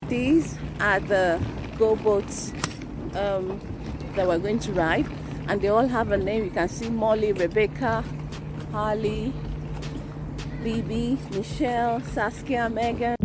These are the GoBoats that we're going to ride, and they all have a name. You can see Molly, Rebecca, Harley, Bibi, Michelle, Saskia, Megan.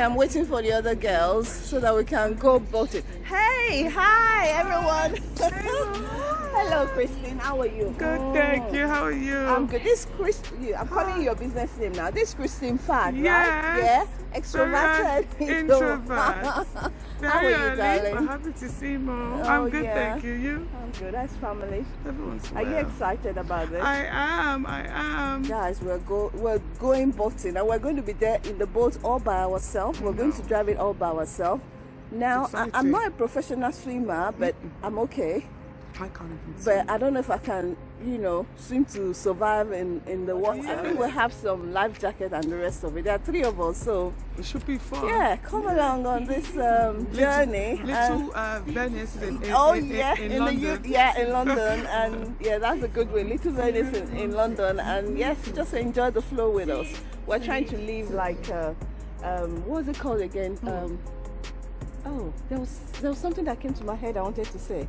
I'm waiting for the other girls so that we can go boating. Hey, hi everyone. Hello Christine, how are you? Good, thank you. How are you? I'm good. This Christine, I'm calling you your business name now. This Christine Fad, yes. Right? Yeah, extroverted. Introvert. How are you, darling? I'm happy to see you. Oh, I'm good, yeah. thank you. You? I'm good. That's family. Everyone's Are you well. excited about this? I am. Guys, we're going boating, and we're going to be there in the boat all by ourselves. We're going to drive it all by ourselves. Now, I'm not a professional swimmer, but I'm okay. I can't even swim. But I don't know if I can, swim to survive in the water. Yes. I think we'll have some life jacket and the rest of it. There are 3 of us, so it should be fun. yeah, come along on this journey. Little Venice in in London. in London, and yeah, that's a good way. Little Venice in London, and yes, just enjoy the flow with us. We're trying to live like what was it called again? Oh, there was something that came to my head I wanted to say.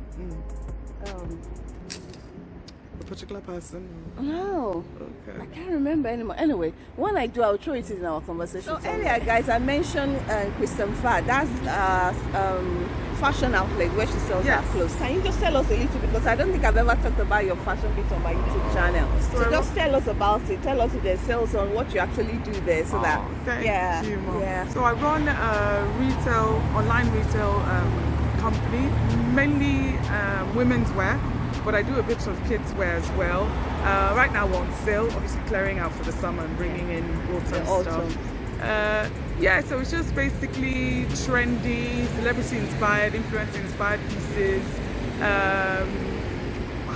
A particular person? No, Okay. I can't remember anymore. Anyway, when I do, I'll throw it in our conversation. So earlier, guys, I mentioned Christian Fad. That's fashion outlet where she sells her clothes. Can you just tell us a little, because I don't think I've ever talked about your fashion bit on my YouTube channel. So just tell us about it. Tell us if there's sales on what you actually do there, so that Thank you, Mom. Yeah. So I run a online retail company, mainly women's wear, but I do a bit of kids wear as well. Right now we're on sale, obviously clearing out for the summer and bringing in autumn stuff. Yeah, so it's just basically trendy, celebrity inspired, influencer inspired pieces,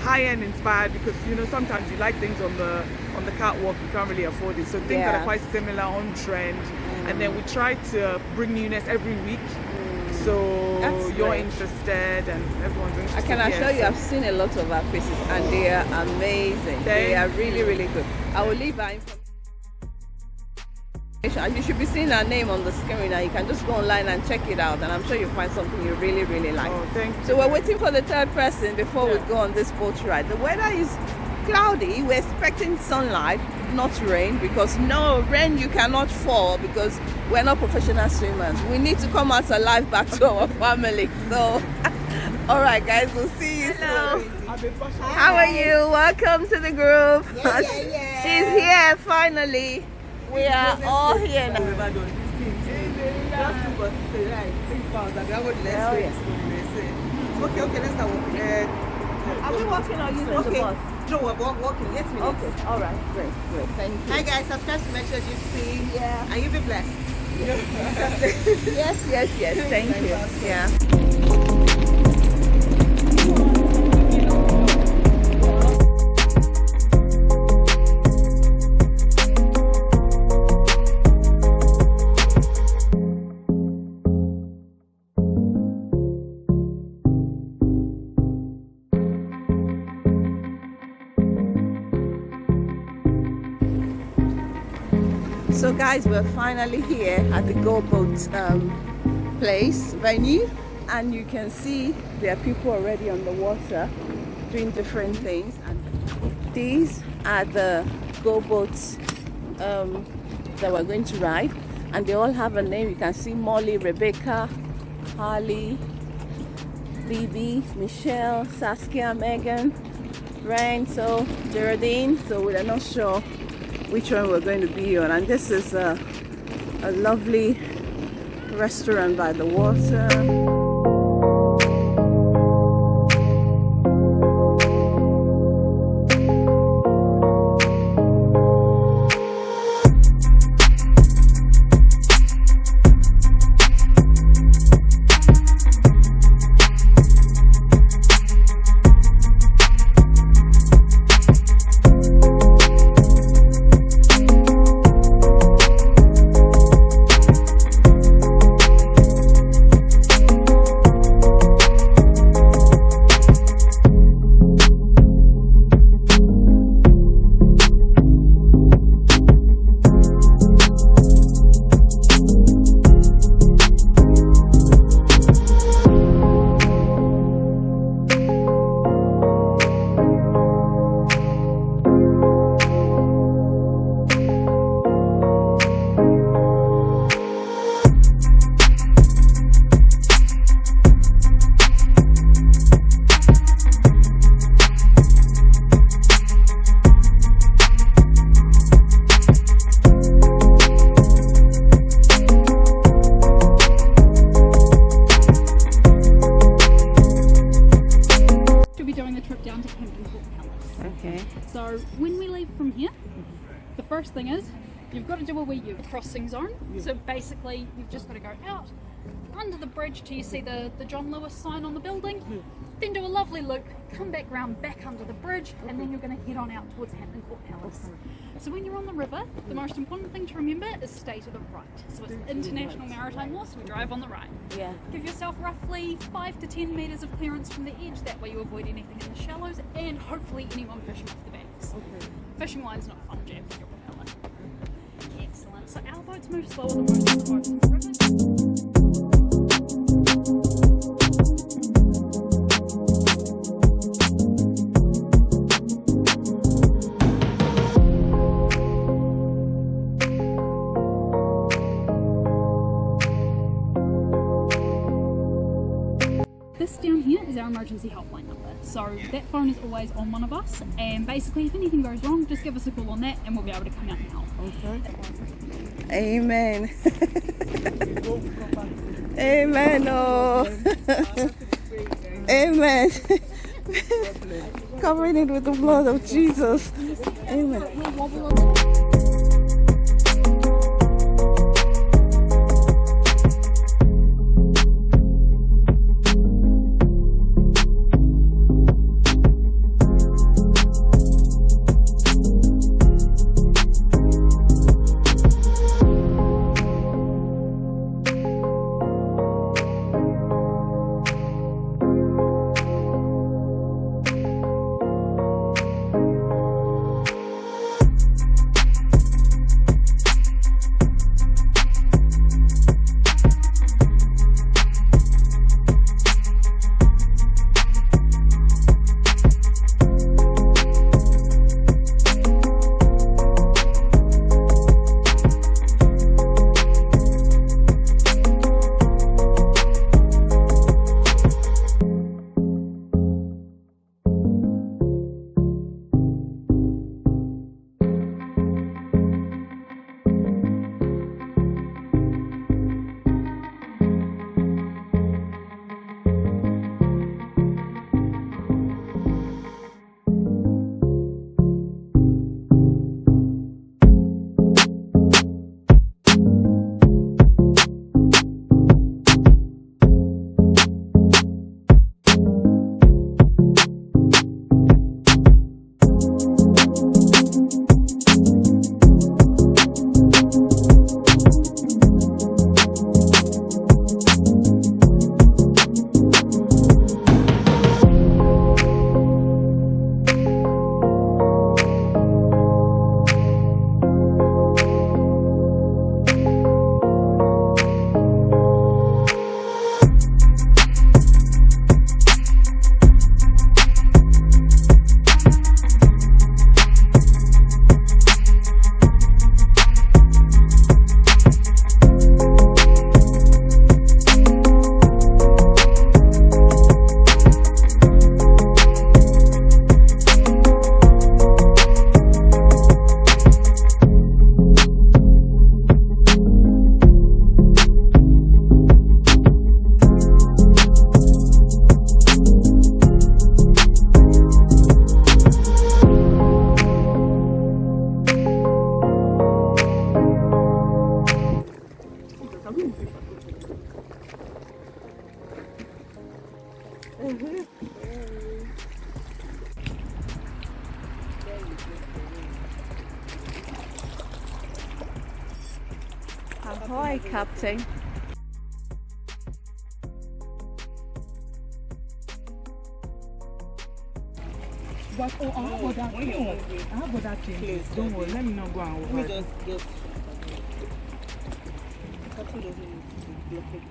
high-end inspired, because sometimes you like things on the catwalk, you can't really afford it, so things that are quite similar, on trend, and then we try to bring newness every week. So you're interested and everyone's interested. I can assure you, I've seen a lot of our pieces and they are amazing. They are really, really good. I will leave our information. You should be seeing our name on the screen now. You can just go online and check it out, and I'm sure you'll find something you really, really like. Oh, thank you. So we're waiting for the third person before we go on this boat ride. The weather is cloudy. We're expecting sunlight, not rain, because no rain you cannot fall, because we're not professional swimmers. We need to come out alive back to our family. So all right guys, we'll see you soon. How are you? Welcome to the group. She's here finally. We are all here now. Okay, let's start walking. Are we walking or using the bus? No, we're walking. 8 minutes. Okay, all right, great. Thank you. Hi guys, subscribe to make sure you see. Yeah. And you be blessed. Yes. Thank you. Yeah. So guys, we're finally here at the GoBoat venue, and you can see there are people already on the water doing different things. And these are the GoBoats that we're going to ride, and they all have a name. You can see Molly, Rebecca, Harley, Bibi, Michelle, Saskia, Megan, Rain, so Geraldine. So we're not sure which one we're going to be on, and this is a lovely restaurant by the water. thing is, you've got to do a wee U crossing zone. So basically, you've just got to go out under the bridge till you see the John Lewis sign on the building, then do a lovely loop, come back round back under the bridge, and then you're going to head on out towards Hampton Court Palace. So when you're on the river, the most important thing to remember is stay to the right. So it's international maritime law, so we drive on the right. Yeah. Give yourself roughly 5 to 10 metres of clearance from the edge, that way you avoid anything in the shallows and hopefully anyone fishing off the banks. Fishing line's not fun, jam with your propeller. Excellent. So our boats move slower than most of the boats in the river. This down here is our emergency helpline number. So that phone is always on one of us, and basically if anything goes wrong, just give us a call on that and we'll be able to come out and help. Amen. Amen. Oh. Amen. Covering it with the blood of Jesus. Amen. Ahoy, Captain. But I'll go that thing. Don't worry, let me not go and We over. just Captain doesn't need to be blocked.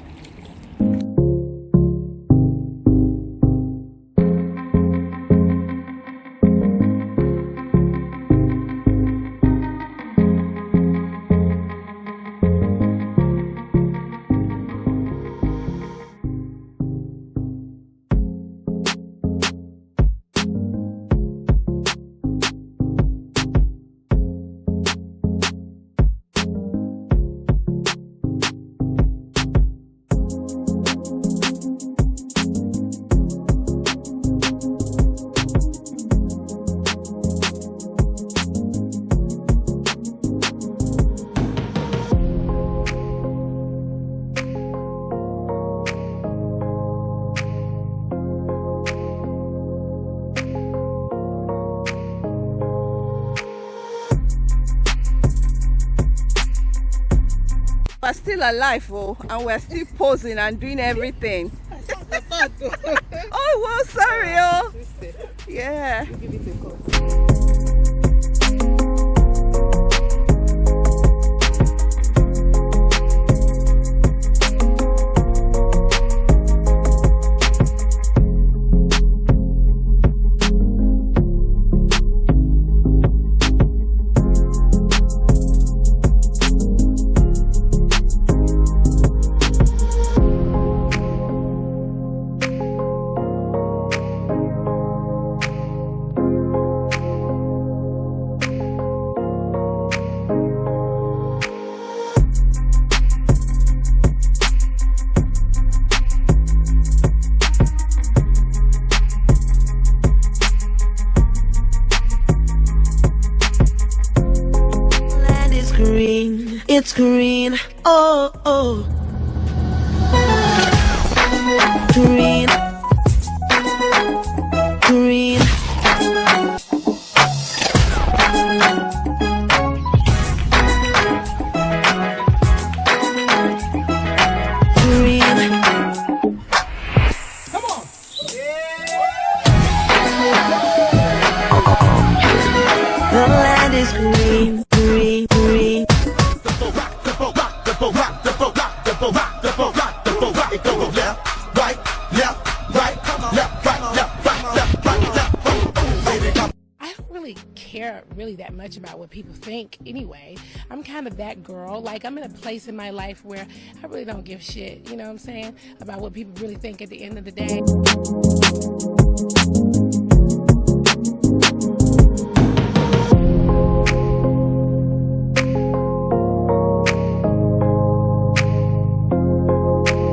We're still alive, oh, and we're still posing and doing everything. Oh, well, sorry, oh. Yeah. Give it a call. It's green, oh, oh. Green, green. Green. Come on. The land is green, green, green. I don't really care really that much about what people think anyway. I'm kind of that girl. Like, I'm in a place in my life where I really don't give a shit, you know what I'm saying, about what people really think at the end of the day.